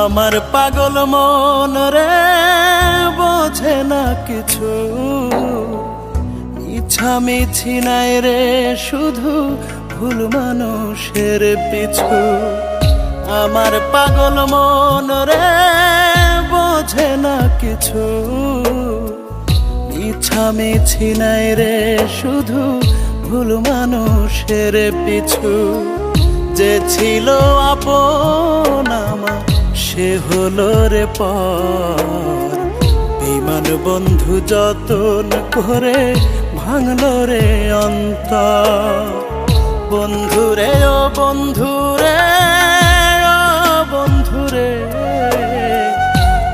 আমার পাগল মন রে বোঝে না কিছু, ইচ্ছা মিছি নাই রে শুধু ভুল মানুষের পিছু। আমার পাগল মন রে বোঝে না কিছু, ইচ্ছা মিছি নাই রে শুধু ভুল মানুষের পিছু। যে ছিল আপন আমার সে হলো রে পর, বেঈমান বন্ধু যতন করে ভাঙলো রে অন্তর। বন্ধুরে ও বন্ধুরে ও বন্ধুরে,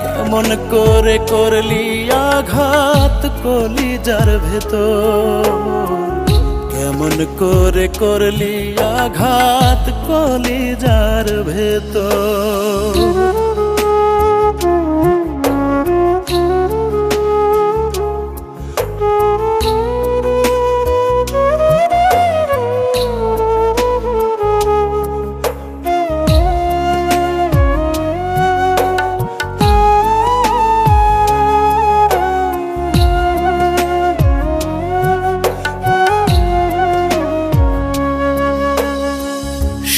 কেমন করে করলি আঘাত কলিজার ভেতর, কেমন করে করলি আঘাত কলিজার ভেতর।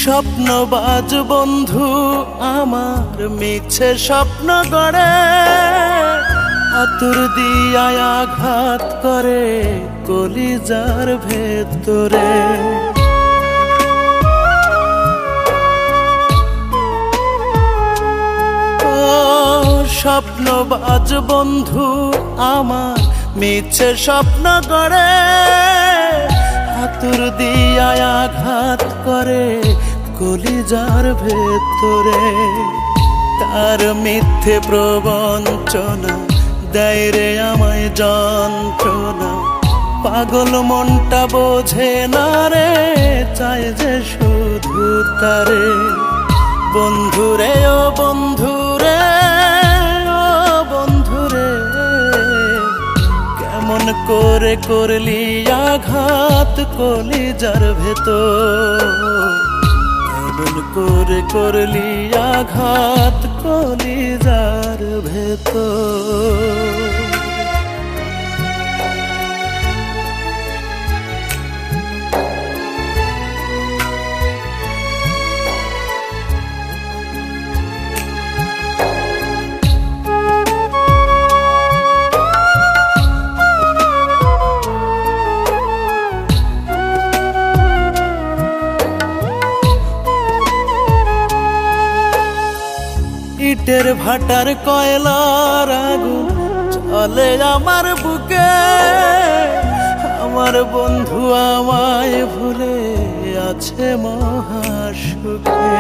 স্বপ্নবাজ বন্ধু আমার মিছে স্বপ্ন গড়ে, আতুর দিয়া আঘাত করে কলিজার ভেতরে। স্বপ্নবাজ বন্ধু আমার মিছে স্বপ্ন গড়ে, আতুর দিয়া আঘাত করে কলিজার ভেতরে। তার মিথ্যে প্রবঞ্চনা দেয় রে আমায় যন্ত্রণা, পাগল মনটা বোঝে না রে চায় যে শুধু তারে। বন্ধুরে ও বন্ধুরে ও বন্ধুরে, কেমন করে করলি আঘাত কলিজার ভেতর, কেমন করে করলি আঘাত কলিজার ভেতর। ইটের ভাটার কয়লার আগুন জ্বলে আমার বুকে, আমার বন্ধু আমায় ভুলে আছে মহাসুখে।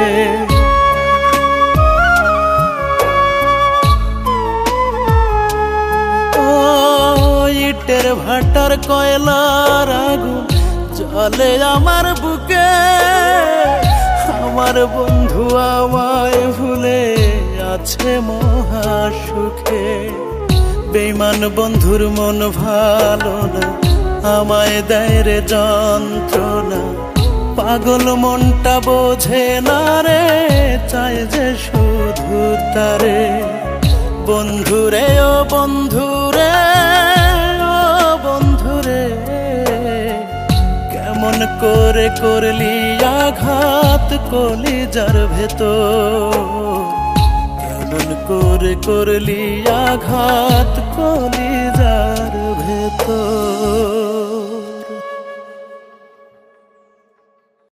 ও ইটের ভাটার কয়লার আগুন জ্বলে আমার বুকে, আমার বন্ধু আমায় ভুলে আছে মহাসুখে। বেঈমান বন্ধুর মন ভালো না, আমায় দেয় রে যন্ত্রণা, পাগল মনটা বোঝে না রে চায় যে শুধু তারে। বন্ধুরে ও বন্ধুরে ও বন্ধুরে, কেমন করে করলি আঘাত কলিজার ভেতর, কেমন করে করলি আঘাত কলিজার ভেতর।